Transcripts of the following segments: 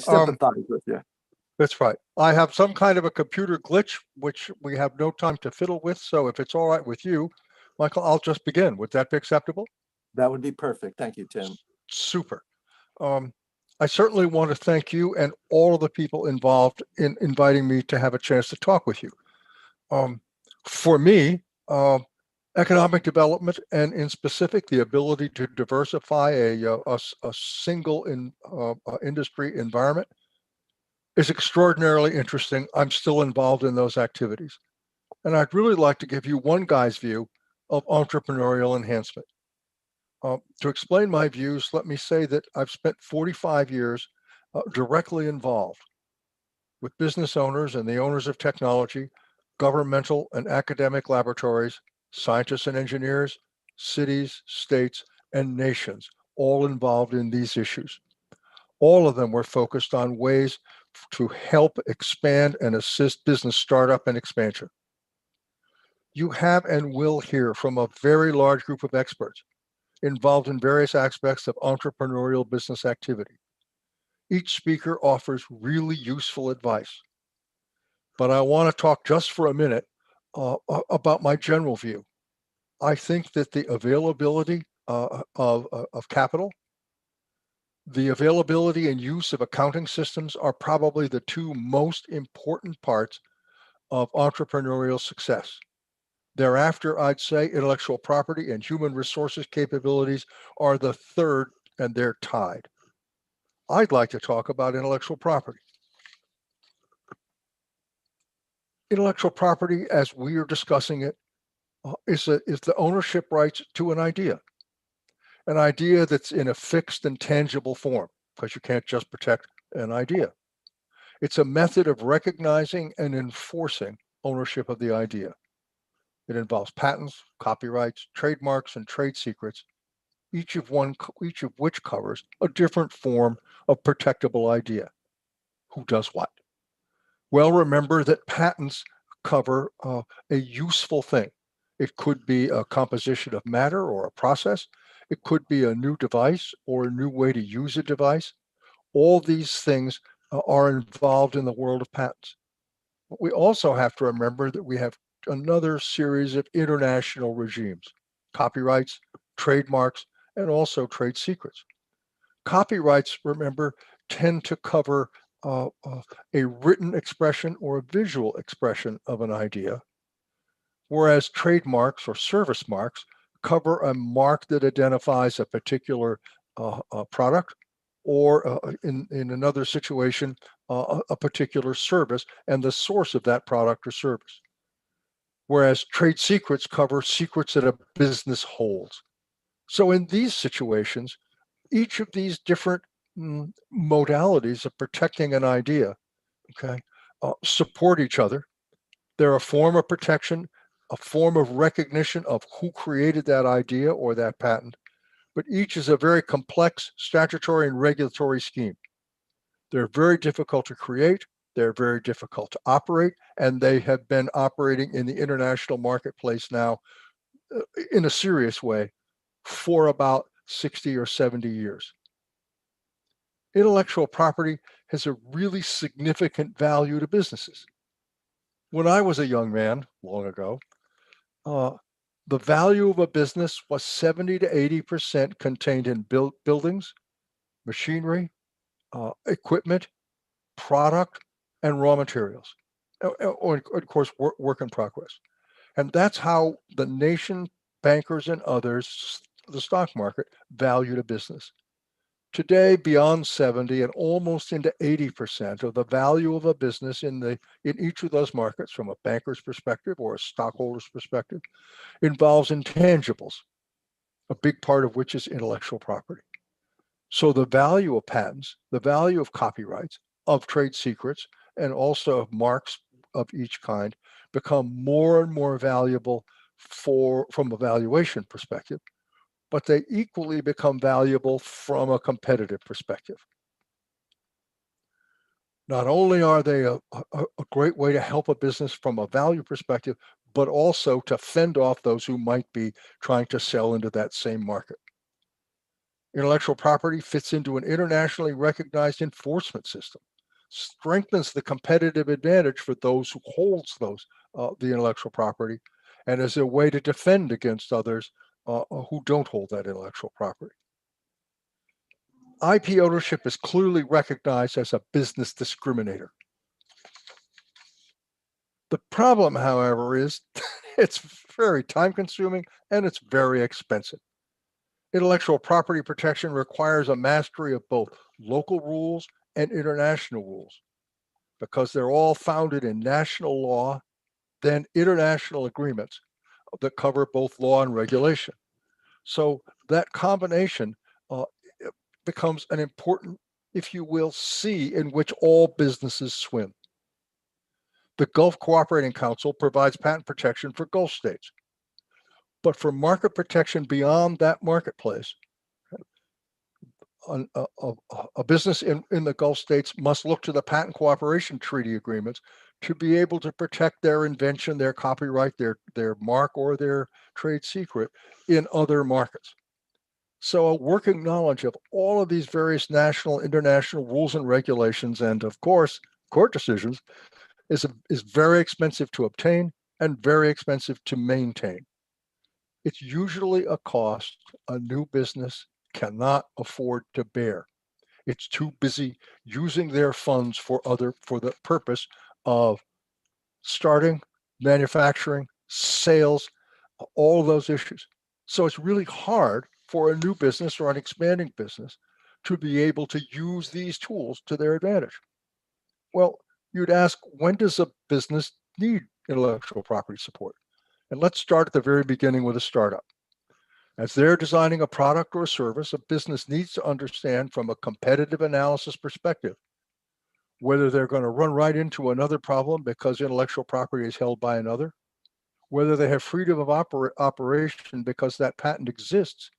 Um, sympathize with you. That's right. I have some kind of a computer glitch, which we have no time to fiddle with. So if it's all right with you, Michael, I'll just begin. Would that be acceptable? That would be perfect. Thank you, Tim. Super. I certainly want to thank you and all of the people involved in inviting me to have a chance to talk with you. For me, economic development, and in specific, the ability to diversify a single industry environment is extraordinarily interesting. I'm still involved in those activities. And I'd really like to give you one guy's view of entrepreneurial enhancement. To explain my views, let me say that I've spent 45 years directly involved with business owners and the owners of technology, governmental and academic laboratories, scientists and engineers, cities, states, and nations, all involved in these issues. All of them were focused on ways to help expand and assist business startup and expansion. You have and will hear from a very large group of experts involved in various aspects of entrepreneurial business activity. Each speaker offers really useful advice. But I want to talk just for a minute about my general view. I think that the availability of capital, the availability and use of accounting systems are probably the two most important parts of entrepreneurial success. Thereafter, I'd say intellectual property and human resources capabilities are the third, and they're tied. I'd like to talk about intellectual property. Intellectual property, as we are discussing it, is the ownership rights to an idea that's in a fixed and tangible form, because you can't just protect an idea. It's a method of recognizing and enforcing ownership of the idea. It involves patents, copyrights, trademarks, and trade secrets, each of which covers a different form of protectable idea. Who does what? Well, remember that patents cover a useful thing. It could be a composition of matter or a process. It could be a new device or a new way to use a device. All these things are involved in the world of patents. But we also have to remember that we have another series of international regimes, copyrights, trademarks, and also trade secrets. Copyrights, remember, tend to cover a written expression or a visual expression of an idea, whereas trademarks or service marks cover a mark that identifies a particular product, or in another situation, a particular service and the source of that product or service. Whereas trade secrets cover secrets that a business holds. So in these situations, each of these different modalities of protecting an idea, support each other. They're a form of protection, a form of recognition of who created that idea or that patent, but each is a very complex statutory and regulatory scheme. They're very difficult to create, they're very difficult to operate, and they have been operating in the international marketplace now in a serious way for about 60 or 70 years. Intellectual property has a really significant value to businesses. When I was a young man, long ago, the value of a business was 70 to 80% contained in buildings, machinery, equipment, product, and raw materials, or of course, work in progress. And that's how the nation, bankers, and others, the stock market, valued a business. Today, beyond 70 and almost into 80% of the value of a business in each of those markets, from a banker's perspective or a stockholder's perspective, involves intangibles, a big part of which is intellectual property. So the value of patents, the value of copyrights, of trade secrets, and also of marks of each kind become more and more valuable from a valuation perspective, but they equally become valuable from a competitive perspective. Not only are they a great way to help a business from a value perspective, but also to fend off those who might be trying to sell into that same market. Intellectual property fits into an internationally recognized enforcement system, strengthens the competitive advantage for those who holds the intellectual property, and is a way to defend against others who don't hold that intellectual property. IP ownership is clearly recognized as a business discriminator. The problem, however, is it's very time-consuming and it's very expensive. Intellectual property protection requires a mastery of both local rules and international rules because they're all founded in national law, then international agreements that cover both law and regulation. So that combination becomes an important, if you will, sea in which all businesses swim. The Gulf Cooperating Council provides patent protection for Gulf states. But for market protection beyond that marketplace, a business in the Gulf states must look to the patent cooperation treaty agreements to be able to protect their invention, their copyright, their mark, or their trade secret in other markets. So a working knowledge of all of these various national, international rules and regulations, and of course, court decisions, is very expensive to obtain and very expensive to maintain. It's usually a cost a new business cannot afford to bear. It's too busy using their funds for the purpose of starting, manufacturing, sales, all of those issues. So it's really hard for a new business or an expanding business to be able to use these tools to their advantage. Well, you'd ask, when does a business need intellectual property support? And let's start at the very beginning with a startup. As they're designing a product or a service, a business needs to understand from a competitive analysis perspective whether they're going to run right into another problem because intellectual property is held by another, whether they have freedom of operation because that patent exists,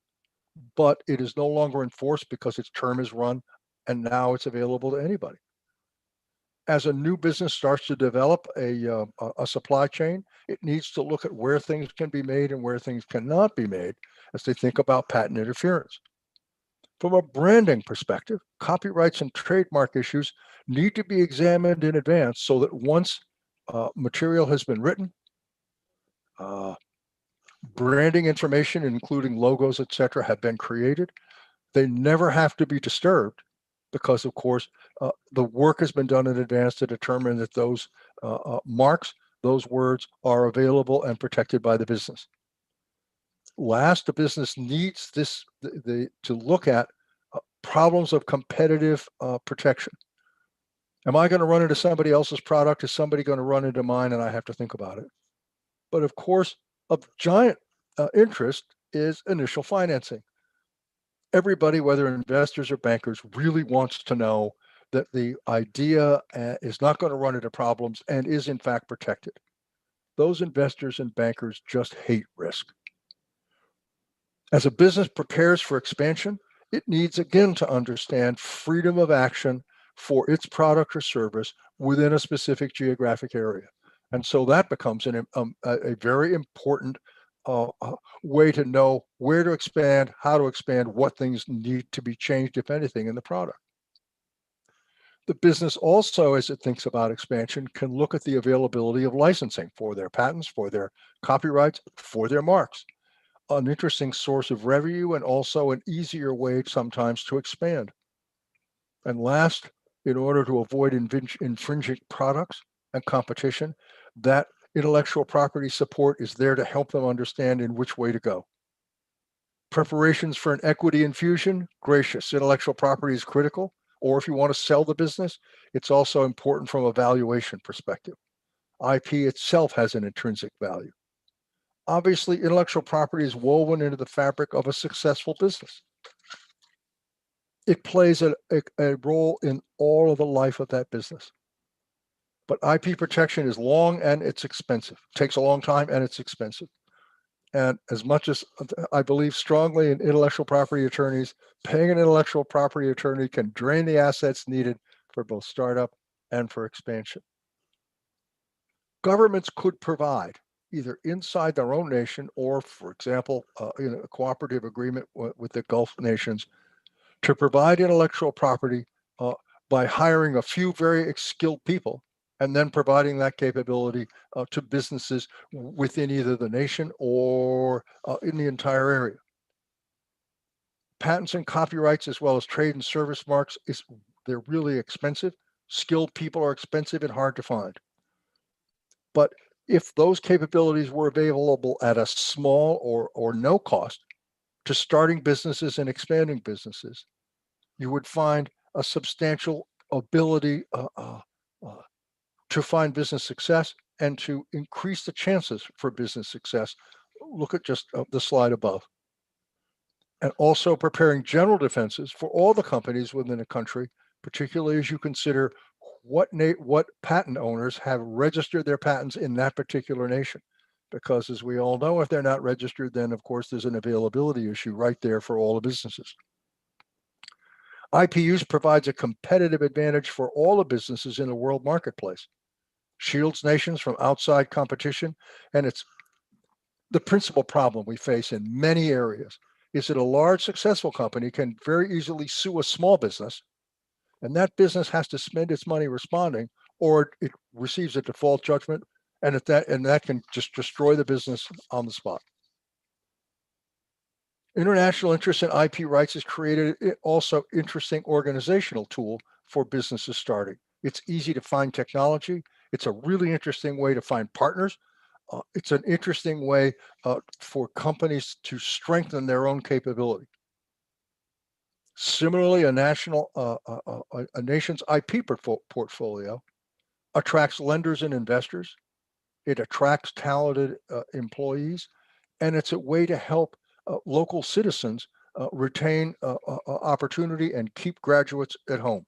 but it is no longer enforced because its term is run and now it's available to anybody. As a new business starts to develop a supply chain, it needs to look at where things can be made and where things cannot be made as they think about patent interference. From a branding perspective, copyrights and trademark issues need to be examined in advance so that once material has been written, branding information, including logos, etc., have been created, they never have to be disturbed because, of course, the work has been done in advance to determine that those marks, those words are available and protected by the business. Last, the business needs to look at problems of competitive protection. Am I going to run into somebody else's product? Is somebody going to run into mine? And I have to think about it. But of course, of giant interest is initial financing. Everybody, whether investors or bankers, really wants to know that the idea is not going to run into problems and is in fact protected. Those investors and bankers just hate risk. As a business prepares for expansion, it needs again to understand freedom of action for its product or service within a specific geographic area. And so that becomes a very important way to know where to expand, how to expand, what things need to be changed, if anything, in the product. The business also, as it thinks about expansion, can look at the availability of licensing for their patents, for their copyrights, for their marks. An interesting source of revenue and also an easier way sometimes to expand. And last, in order to avoid infringing products and competition, that intellectual property support is there to help them understand in which way to go. Preparations for an equity infusion, gracious. Intellectual property is critical. Or if you want to sell the business, it's also important from a valuation perspective. IP itself has an intrinsic value. Obviously, intellectual property is woven into the fabric of a successful business. It plays a role in all of the life of that business. But IP protection is long and it's expensive. It takes a long time and it's expensive. And as much as I believe strongly in intellectual property attorneys, paying an intellectual property attorney can drain the assets needed for both startup and for expansion. Governments could provide, either inside their own nation or, for example, in a cooperative agreement with the Gulf nations, to provide intellectual property by hiring a few very skilled people and then providing that capability to businesses within either the nation or in the entire area. Patents and copyrights, as well as trade and service marks, they're really expensive. Skilled people are expensive and hard to find. But if those capabilities were available at a small or no cost to starting businesses and expanding businesses, you would find a substantial ability to find business success and to increase the chances for business success. Look at just the slide above. And also preparing general defenses for all the companies within a country, particularly as you consider what patent owners have registered their patents in that particular nation. Because as we all know, if they're not registered, then of course there's an availability issue right there for all the businesses. IP use provides a competitive advantage for all the businesses in the world marketplace, shields nations from outside competition, and it's the principal problem we face in many areas is that a large successful company can very easily sue a small business, and that business has to spend its money responding, or it receives a default judgment, and that can just destroy the business on the spot. International interest in IP rights has created also interesting organizational tool for businesses starting. It's easy to find technology. It's a really interesting way to find partners. It's an interesting way for companies to strengthen their own capability. Similarly, a nation's IP portfolio attracts lenders and investors. It attracts talented employees, and it's a way to help local citizens retain opportunity and keep graduates at home.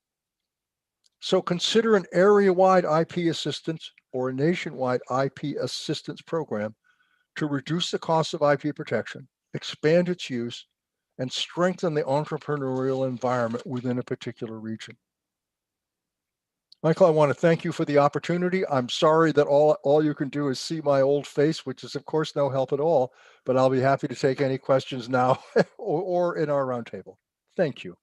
So consider an area-wide IP assistance or a nationwide IP assistance program to reduce the cost of IP protection, expand its use, and strengthen the entrepreneurial environment within a particular region. Michael, I want to thank you for the opportunity. I'm sorry that all you can do is see my old face, which is of course no help at all, but I'll be happy to take any questions now or in our roundtable. Thank you.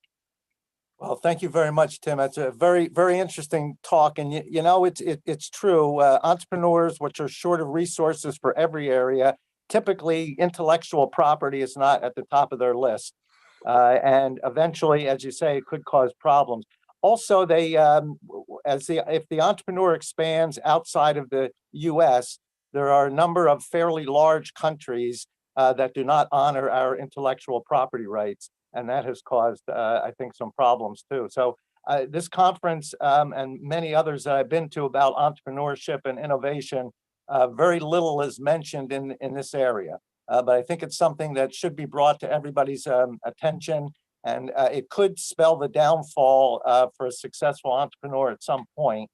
Well, thank you very much, Tim. That's a very, very interesting talk. And, you know, it's true. Entrepreneurs, which are short of resources for every area, typically intellectual property is not at the top of their list. And eventually, as you say, it could cause problems. Also, if the entrepreneur expands outside of the U.S., there are a number of fairly large countries that do not honor our intellectual property rights. And that has caused, I think, some problems too. So this conference and many others that I've been to about entrepreneurship and innovation, very little is mentioned in this area. But I think it's something that should be brought to everybody's attention. And it could spell the downfall for a successful entrepreneur at some point.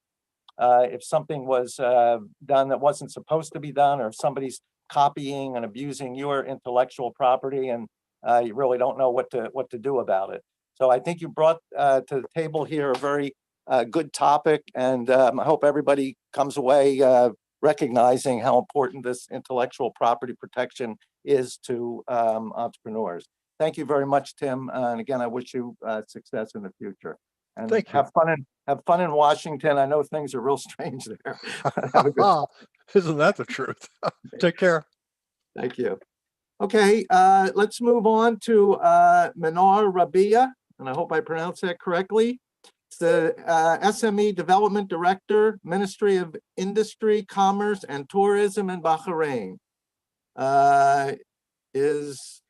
If something was done that wasn't supposed to be done, or if somebody's copying and abusing your intellectual property, and you really don't know what to do about it. So I think you brought to the table here a very good topic, and I hope everybody comes away recognizing how important this intellectual property protection is to entrepreneurs. Thank you very much, Tim. And again, I wish you success in the future. And Thank you. Have fun in Washington. I know things are real strange there. Isn't that the truth? Take care. Thank you. Okay, let's move on to Manar Rabia, and I hope I pronounced that correctly. It's the SME Development Director, Ministry of Industry, Commerce, and Tourism in Bahrain. Is